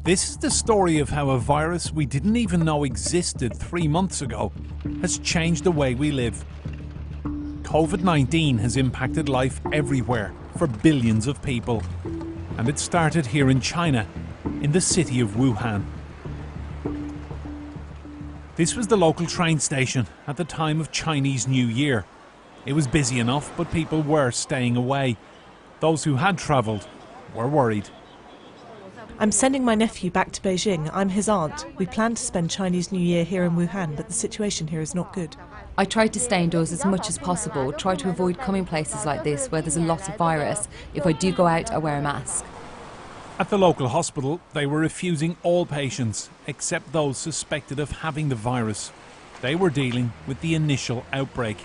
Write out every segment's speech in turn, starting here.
This is the story of how a virus we didn't even know existed 3 months ago has changed the way we live. COVID-19 has impacted life everywhere for billions of people. And it started here in China, in the city of Wuhan. This was the local train station at the time of Chinese New Year. It was busy enough, but people were staying away. Those who had travelled were worried. I'm sending my nephew back to Beijing. I'm his aunt. We planned to spend Chinese New Year here in Wuhan, but the situation here is not good. I tried to stay indoors as much as possible, try to avoid coming places like this where there's a lot of virus. If I do go out, I wear a mask. At the local hospital, they were refusing all patients, except those suspected of having the virus. They were dealing with the initial outbreak.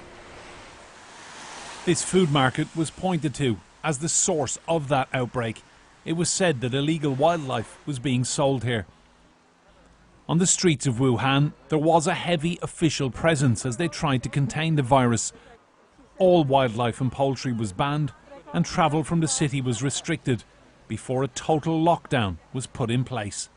This food market was pointed to as the source of that outbreak. It was said that illegal wildlife was being sold here. On the streets of Wuhan, there was a heavy official presence as they tried to contain the virus. All wildlife and poultry was banned, and travel from the city was restricted before a total lockdown was put in place.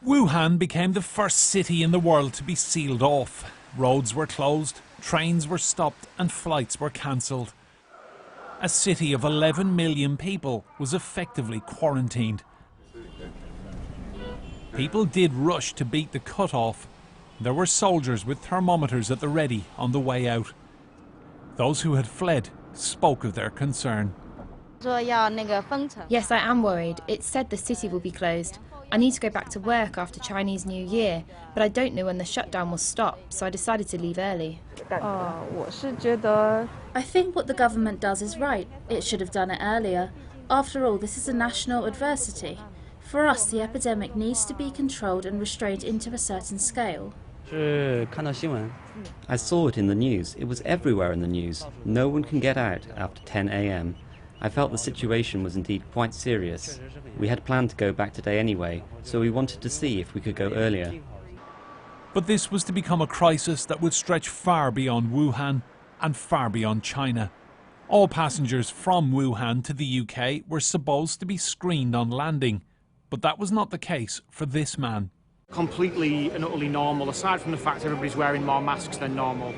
Wuhan became the first city in the world to be sealed off. Roads were closed, trains were stopped, and flights were cancelled. A city of 11 million people was effectively quarantined. People did rush to beat the cut-off. There were soldiers with thermometers at the ready on the way out. Those who had fled spoke of their concern. Yes, I am worried. It's said the city will be closed. I need to go back to work after Chinese New Year, but I don't know when the shutdown will stop, so I decided to leave early. I think what the government does is right. It should have done it earlier. After all, this is a national adversity. For us, the epidemic needs to be controlled and restrained into a certain scale. I saw it in the news. It was everywhere in the news. No one can get out after 10 a.m. I felt the situation was indeed quite serious. We had planned to go back today anyway, so we wanted to see if we could go earlier. But this was to become a crisis that would stretch far beyond Wuhan and far beyond China. All passengers from Wuhan to the UK were supposed to be screened on landing, but that was not the case for this man. Completely and utterly normal, aside from the fact everybody's wearing more masks than normal.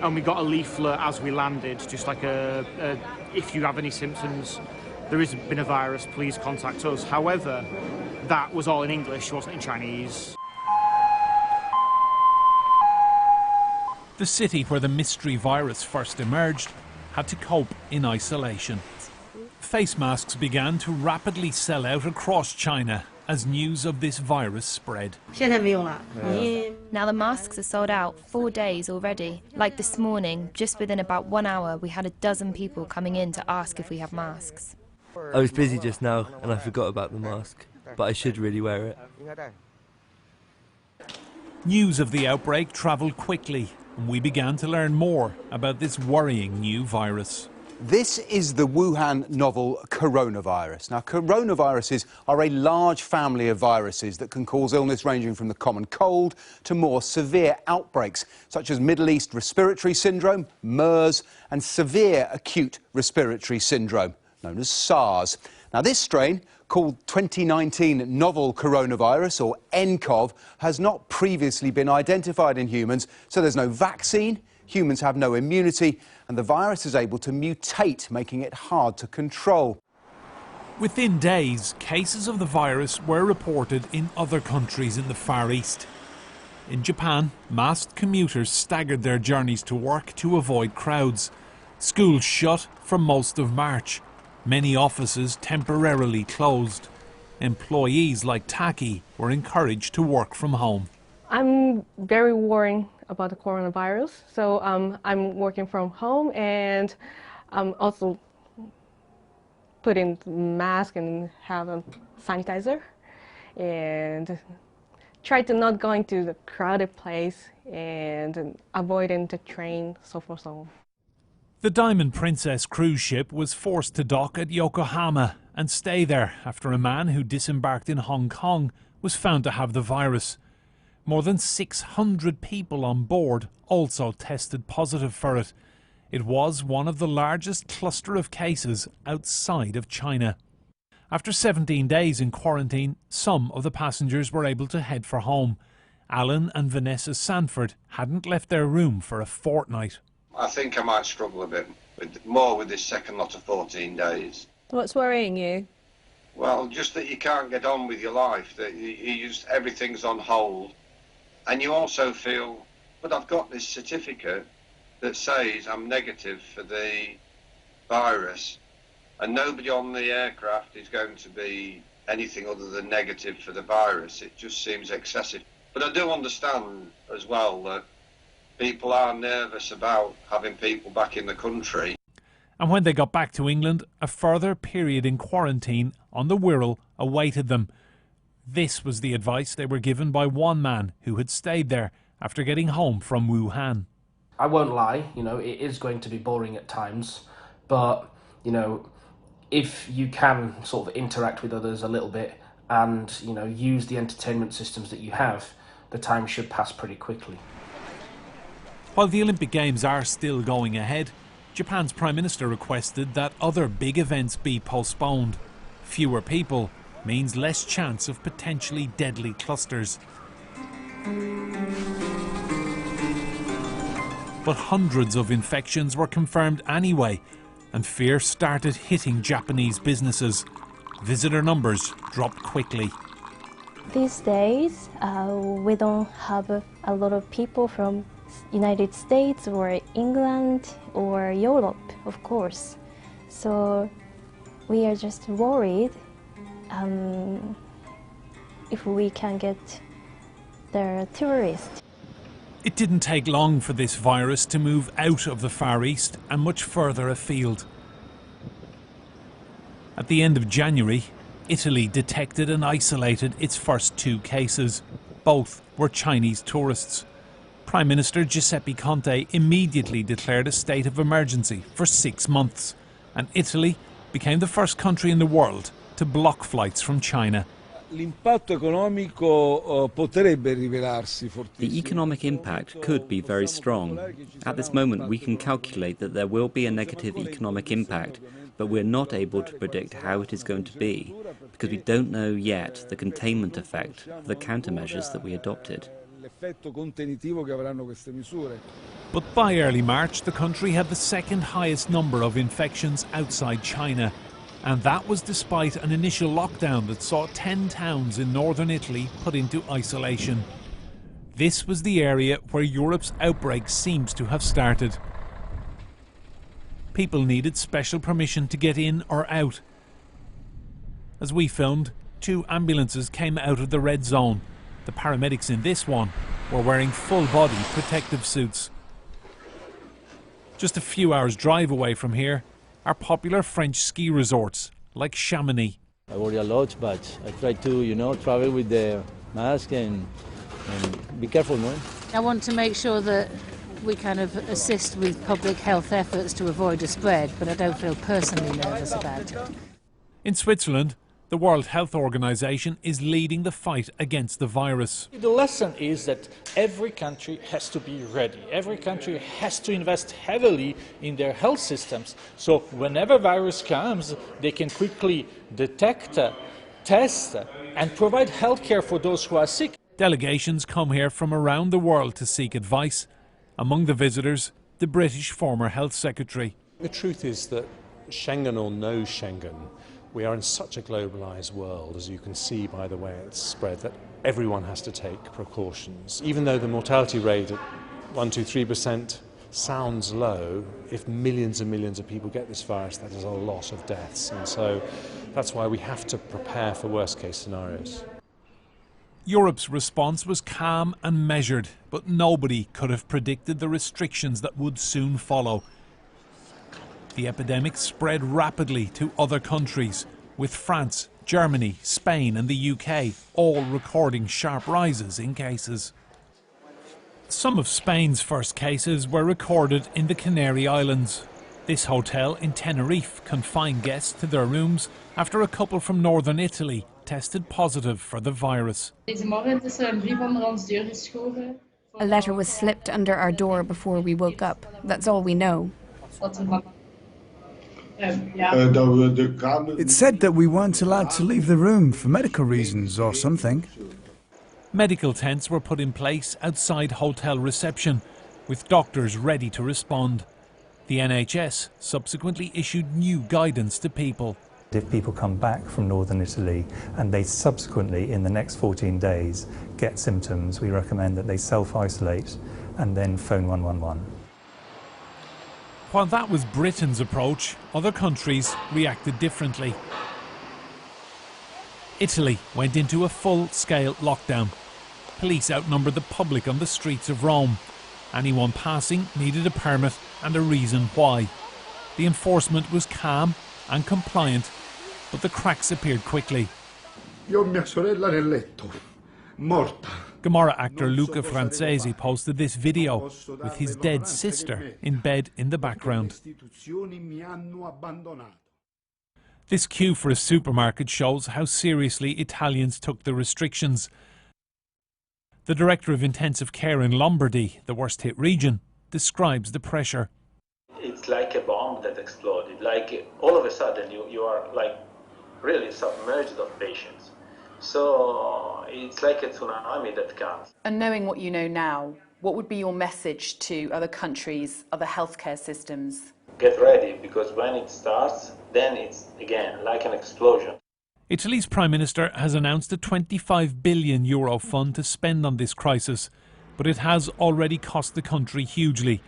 And we got a leaflet as we landed, just like if you have any symptoms, there has been a virus, please contact us. However, that was all in English, it wasn't in Chinese. The city where the mystery virus first emerged had to cope in isolation. Face masks began to rapidly sell out across China as news of this virus spread. Now the masks are sold out 4 days already. Like this morning, just within about 1 hour, we had a dozen people coming in to ask if we have masks. I was busy just now and I forgot about the mask, but I should really wear it. News of the outbreak travelled quickly, and we began to learn more about this worrying new virus. This is the Wuhan novel coronavirus. Now, coronaviruses are a large family of viruses that can cause illness ranging from the common cold to more severe outbreaks, such as Middle East respiratory syndrome, MERS, and severe acute respiratory syndrome, known as SARS. Now, this strain, called 2019 novel coronavirus, or nCoV, has not previously been identified in humans, so there's no vaccine. Humans have no immunity, and the virus is able to mutate, making it hard to control. Within days, cases of the virus were reported in other countries in the Far East. In Japan, masked commuters staggered their journeys to work to avoid crowds. Schools shut for most of March. Many offices temporarily closed. Employees like Taki were encouraged to work from home. I'm very worried about the coronavirus, so I'm working from home, and I'm also putting mask and have a sanitizer, and try to not go into the crowded place and avoiding the train, so forth, so on. The Diamond Princess cruise ship was forced to dock at Yokohama and stay there after a man who disembarked in Hong Kong was found to have the virus. More than 600 people on board also tested positive for it. It was one of the largest cluster of cases outside of China. After 17 days in quarantine, some of the passengers were able to head for home. Alan and Vanessa Sanford hadn't left their room for a fortnight. I think I might struggle a bit more with this second lot of 14 days. What's worrying you? Well, just that you can't get on with your life, that everything's on hold. And you also feel, but I've got this certificate that says I'm negative for the virus, and nobody on the aircraft is going to be anything other than negative for the virus. It just seems excessive. But I do understand as well that people are nervous about having people back in the country. And when they got back to England, a further period in quarantine on the Wirral awaited them. This was the advice they were given by one man who had stayed there after getting home from Wuhan. I won't lie, it is going to be boring at times, but, if you can sort of interact with others a little bit and, use the entertainment systems that you have, the time should pass pretty quickly. While the Olympic Games are still going ahead, Japan's Prime Minister requested that other big events be postponed. Fewer people means less chance of potentially deadly clusters. But hundreds of infections were confirmed anyway, and fear started hitting Japanese businesses. Visitor numbers dropped quickly. These days, we don't have a lot of people from United States or England or Europe, of course. So we are just worried if we can get the tourists. It didn't take long for this virus to move out of the Far East and much further afield. At the end of January, Italy detected and isolated its first 2 cases. Both were Chinese tourists. Prime Minister Giuseppe Conte immediately declared a state of emergency for 6 months, and Italy became the first country in the world to block flights from China. The economic impact could be very strong. At this moment, we can calculate that there will be a negative economic impact, but we're not able to predict how it is going to be, because we don't know yet the containment effect of the countermeasures that we adopted. But by early March, the country had the second highest number of infections outside China. And that was despite an initial lockdown that saw 10 towns in northern Italy put into isolation. This was the area where Europe's outbreak seems to have started. People needed special permission to get in or out. As we filmed, 2 ambulances came out of the red zone. The paramedics in this one were wearing full-body protective suits. Just a few hours' drive away from here are popular French ski resorts like Chamonix. I worry a lot, but I try to, travel with the mask and be careful, no? I want to make sure that we kind of assist with public health efforts to avoid a spread, but I don't feel personally nervous about it. In Switzerland, the World Health Organization is leading the fight against the virus. The lesson is that every country has to be ready. Every country has to invest heavily in their health systems. So whenever virus comes, they can quickly detect, test, and provide health care for those who are sick. Delegations come here from around the world to seek advice. Among the visitors, the British former Health Secretary. The truth is that Schengen or no Schengen, we are in such a globalised world, as you can see by the way it's spread, that everyone has to take precautions. Even though the mortality rate at 1–3% sounds low, if millions and millions of people get this virus, that is a lot of deaths. And so that's why we have to prepare for worst-case scenarios. Europe's response was calm and measured, but nobody could have predicted the restrictions that would soon follow. The epidemic spread rapidly to other countries, with France, Germany, Spain and the UK all recording sharp rises in cases. Some of Spain's first cases were recorded in the Canary Islands. This hotel in Tenerife confined guests to their rooms after a couple from northern Italy tested positive for the virus. A letter was slipped under our door before we woke up. That's all we know. It said that we weren't allowed to leave the room for medical reasons or something. Medical tents were put in place outside hotel reception, with doctors ready to respond. The NHS subsequently issued new guidance to people. If people come back from northern Italy and they subsequently, in the next 14 days, get symptoms, we recommend that they self-isolate and then phone 111. While that was Britain's approach, other countries reacted differently. Italy went into a full-scale lockdown. Police outnumbered the public on the streets of Rome. Anyone passing needed a permit and a reason why. The enforcement was calm and compliant, but the cracks appeared quickly. Gomorrah actor Luca Francesi posted this video with his dead sister in bed in the background. This queue for a supermarket shows how seriously Italians took the restrictions. The director of intensive care in Lombardy, the worst hit region, describes the pressure. It's like a bomb that exploded. Like all of a sudden you are like really submerged of patients. So it's like a tsunami that comes. And knowing what you know now, what would be your message to other countries, other healthcare systems? Get ready, because when it starts, then it's again like an explosion. Italy's Prime Minister has announced a €25 billion fund to spend on this crisis, but it has already cost the country hugely.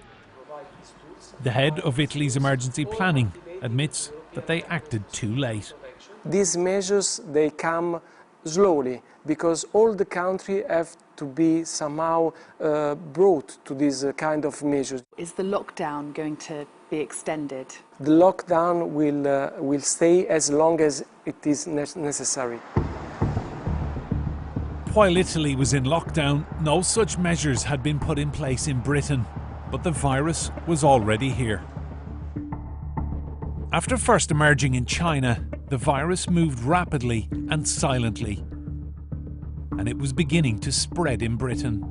The head of Italy's emergency planning admits that they acted too late. These measures, they come slowly, because all the country have to be somehow brought to these kind of measures. Is the lockdown going to be extended? The lockdown will stay as long as it is necessary. While Italy was in lockdown, no such measures had been put in place in Britain, but the virus was already here. After first emerging in China, the virus moved rapidly and silently, and it was beginning to spread in Britain.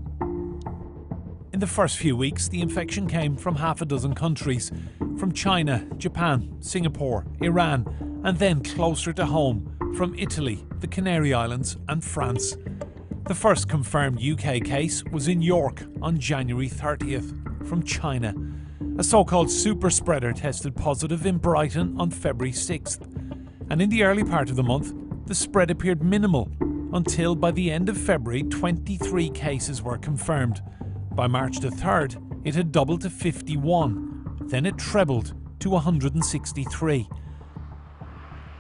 In the first few weeks, the infection came from half a dozen countries, from China, Japan, Singapore, Iran, and then closer to home, from Italy, the Canary Islands and France. The first confirmed UK case was in York on January 30th, from China. A so-called super spreader tested positive in Brighton on February 6th. And in the early part of the month, the spread appeared minimal, until by the end of February, 23 cases were confirmed. By March the 3rd, it had doubled to 51. Then it trebled to 163.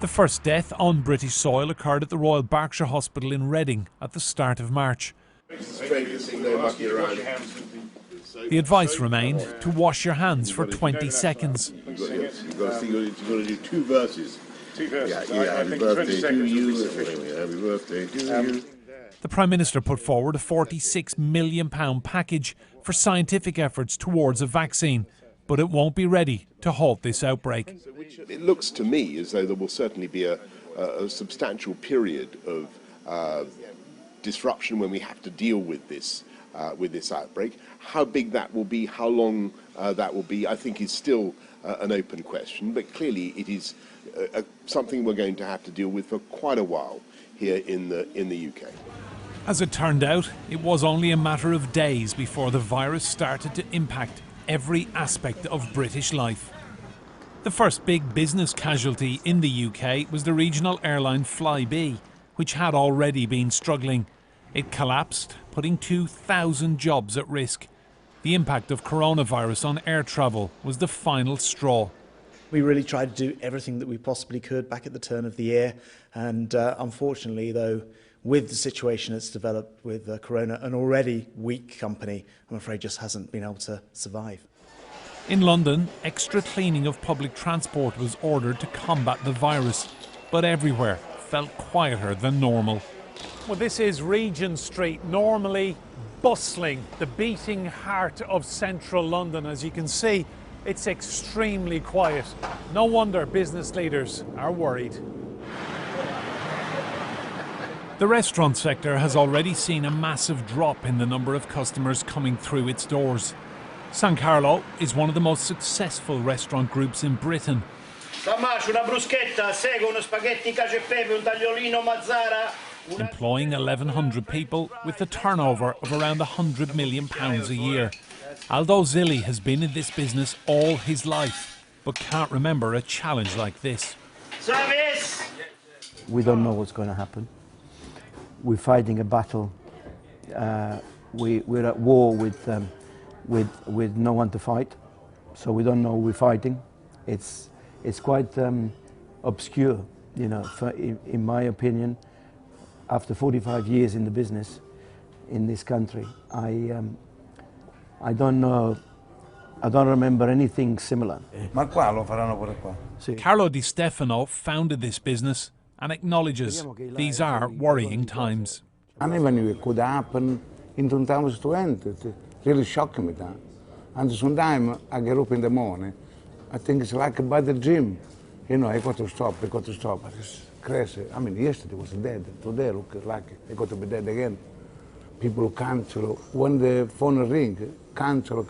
The first death on British soil occurred at the Royal Berkshire Hospital in Reading at the start of March. The advice remained to wash your hands for 20 seconds. You've got to do two verses. Happy birthday to you. Happy birthday to you. The Prime Minister put forward a £46 million package for scientific efforts towards a vaccine, but it won't be ready to halt this outbreak. It looks to me as though there will certainly be a substantial period of disruption when we have to deal with this outbreak. How big that will be, how long that will be, I think is still an open question, but clearly it is something we're going to have to deal with for quite a while here in the UK. As it turned out, it was only a matter of days before the virus started to impact every aspect of British life. The first big business casualty in the UK was the regional airline Flybe, which had already been struggling. It collapsed, putting 2,000 jobs at risk. The impact of coronavirus on air travel was the final straw. We really tried to do everything that we possibly could back at the turn of the year, and unfortunately, though, with the situation that's developed with Corona, an already weak company, I'm afraid just hasn't been able to survive. In London, extra cleaning of public transport was ordered to combat the virus, but everywhere felt quieter than normal. Well, this is Regent Street, normally bustling, the beating heart of central London. As you can see, it's extremely quiet. No wonder business leaders are worried. The restaurant sector has already seen a massive drop in the number of customers coming through its doors. San Carlo is one of the most successful restaurant groups in Britain. Damash, una bruschetta, sego, uno spaghetti cacio e pepe, un tagliolino mazzara. Employing 1,100 people with a turnover of around £100 million a year. Aldo Zilli has been in this business all his life, but can't remember a challenge like this. Service! We don't know what's going to happen. We're fighting a battle. We're at war with no one to fight, so we don't know we're fighting. It's quite obscure, you know, in my opinion. After 45 years in the business in this country, I don't know, I don't remember anything similar. Carlo Di Stefano founded this business and acknowledges these are worrying times. I never knew it could happen in 2020. It really shocked me that. And sometimes I get up in the morning, I think it's like a bad dream. You know, I got to stop. It's crazy. I mean, yesterday was dead. Today look like I got to be dead again. People cancel. When the phone rings, cancel.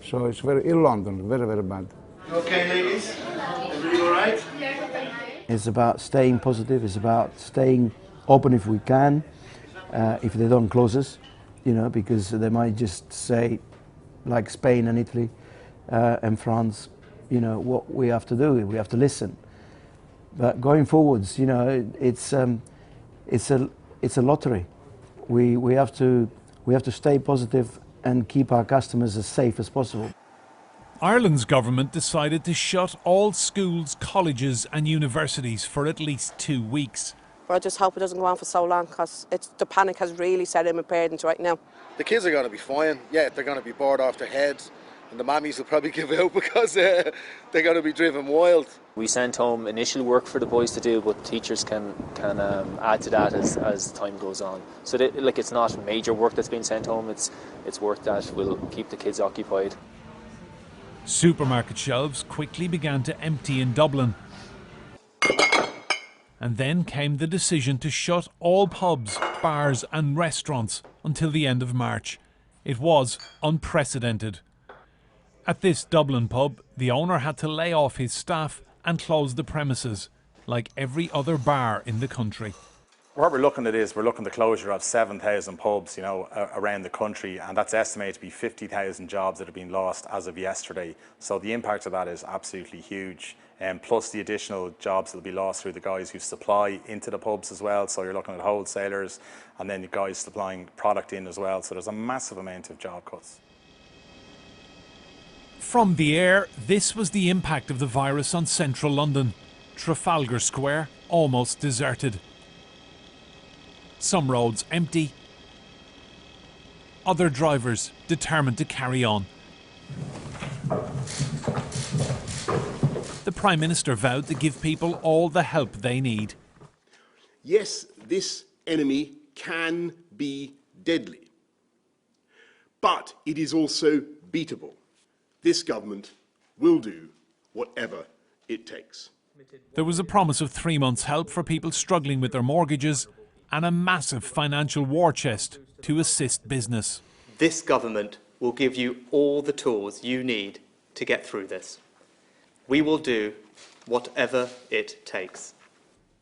So it's very, in London, very, very bad. Okay, ladies? Everybody all right? It's about staying positive. It's about staying open if we can, if they don't close us, you know, because they might just say, like Spain and Italy and France, you know, what we have to do, we have to listen. But going forwards, you know, it's a lottery. We have to stay positive and keep our customers as safe as possible. Ireland's government decided to shut all schools, colleges and universities for at least 2 weeks. But I just hope it doesn't go on for so long, because the panic has really set in with parents right now. The kids are going to be fine. Yeah, they're going to be bored off their heads, and the mammies will probably give out because they're going to be driven wild. We sent home initial work for the boys to do, but teachers can add to that as time goes on. So it's not major work that's been sent home. It's work that will keep the kids occupied. Supermarket shelves quickly began to empty in Dublin. And then came the decision to shut all pubs, bars and restaurants until the end of March. It was unprecedented. At this Dublin pub, the owner had to lay off his staff and close the premises, like every other bar in the country. What we're looking at is we're looking at the closure of 7,000 pubs, you know, around the country, and that's estimated to be 50,000 jobs that have been lost as of yesterday. So the impact of that is absolutely huge, and plus the additional jobs that will be lost through the guys who supply into the pubs as well. So you're looking at wholesalers and then the guys supplying product in as well. So there's a massive amount of job cuts. From the air, this was the impact of the virus on central London. Trafalgar Square almost deserted. Some roads empty, other drivers determined to carry on. The Prime Minister vowed to give people all the help they need. Yes, this enemy can be deadly, but it is also beatable. This government will do whatever it takes. There was a promise of 3 months' help for people struggling with their mortgages and a massive financial war chest to assist business. This government will give you all the tools you need to get through this. We will do whatever it takes.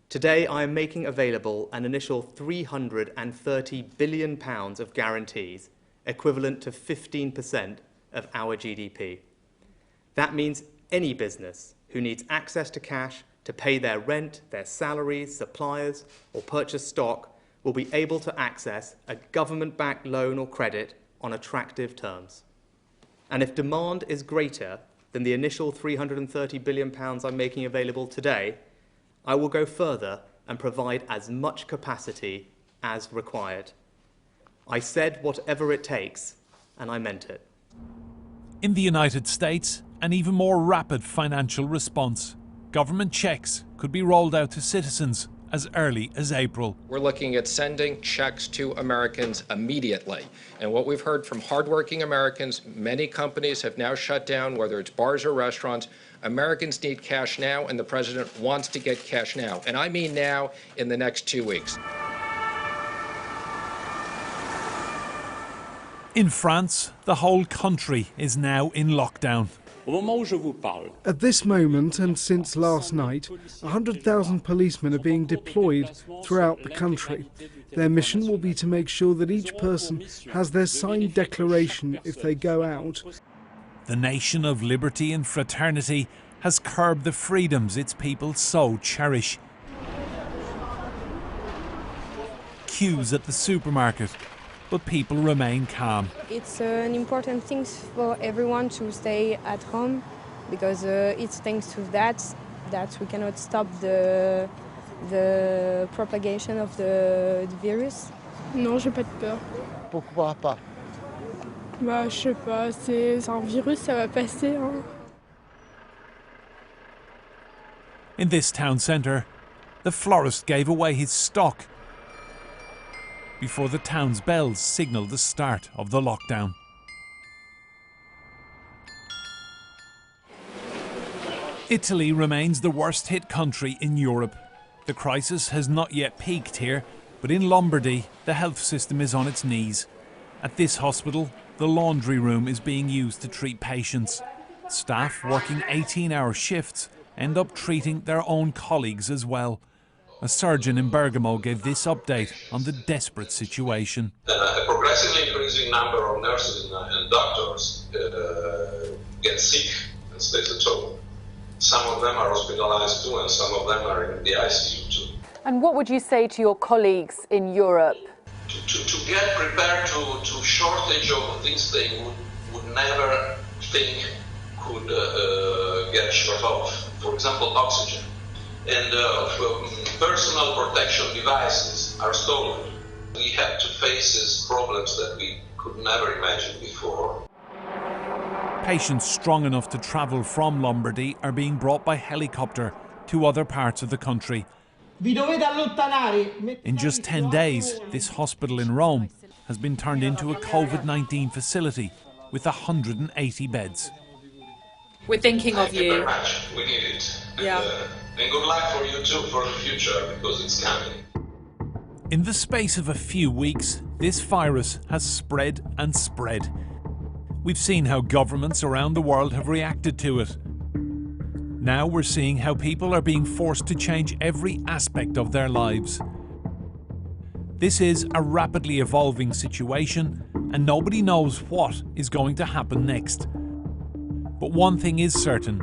Today I am making available an initial £330 billion of guarantees, equivalent to 15% of our GDP. That means any business who needs access to cash to pay their rent, their salaries, suppliers, or purchase stock will be able to access a government-backed loan or credit on attractive terms. And if demand is greater than the initial £330 billion I'm making available today, I will go further and provide as much capacity as required. I said whatever it takes, and I meant it. In the United States, an even more rapid financial response. Government checks could be rolled out to citizens as early as April. We're looking at sending checks to Americans immediately. And what we've heard from hardworking Americans, many companies have now shut down, whether it's bars or restaurants. Americans need cash now, and the president wants to get cash now. And I mean now, in the next 2 weeks. In France, the whole country is now in lockdown. At this moment, and since last night, 100,000 policemen are being deployed throughout the country. Their mission will be to make sure that each person has their signed declaration if they go out. The nation of liberty and fraternity has curbed the freedoms its people so cherish. Queues at the supermarket, but people remain calm. It's an important thing for everyone to stay at home, because it's thanks to that we cannot stop the propagation of the virus. Non, j'ai pas de peur. Pourquoi pas? Bah, je sais pas, c'est un virus, ça va passer, hein. In this town centre, the florist gave away his stock before the town's bells signalled the start of the lockdown. Italy remains the worst hit country in Europe. The crisis has not yet peaked here, but in Lombardy, the health system is on its knees. At this hospital, the laundry room is being used to treat patients. Staff working 18-hour shifts end up treating their own colleagues as well. A surgeon in Bergamo gave this update on the desperate situation. A progressively increasing number of nurses and doctors get sick and stay at home. Some of them are hospitalized too, and some of them are in the ICU too. And what would you say to your colleagues in Europe? To get prepared to shortage of things they would never think could get short of. For example, oxygen. And personal protection devices are stolen. We have to face these problems that we could never imagine before. Patients strong enough to travel from Lombardy are being brought by helicopter to other parts of the country. In just 10 days, this hospital in Rome has been turned into a COVID-19 facility with 180 beds. We're thinking of you. Thank you very much. We need it. Yeah. And good luck for you too for the future, because it's coming. In the space of a few weeks, this virus has spread and spread. We've seen how governments around the world have reacted to it. Now we're seeing how people are being forced to change every aspect of their lives. This is a rapidly evolving situation, and nobody knows what is going to happen next. But one thing is certain: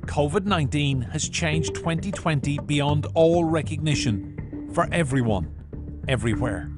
COVID-19 has changed 2020 beyond all recognition for everyone, everywhere.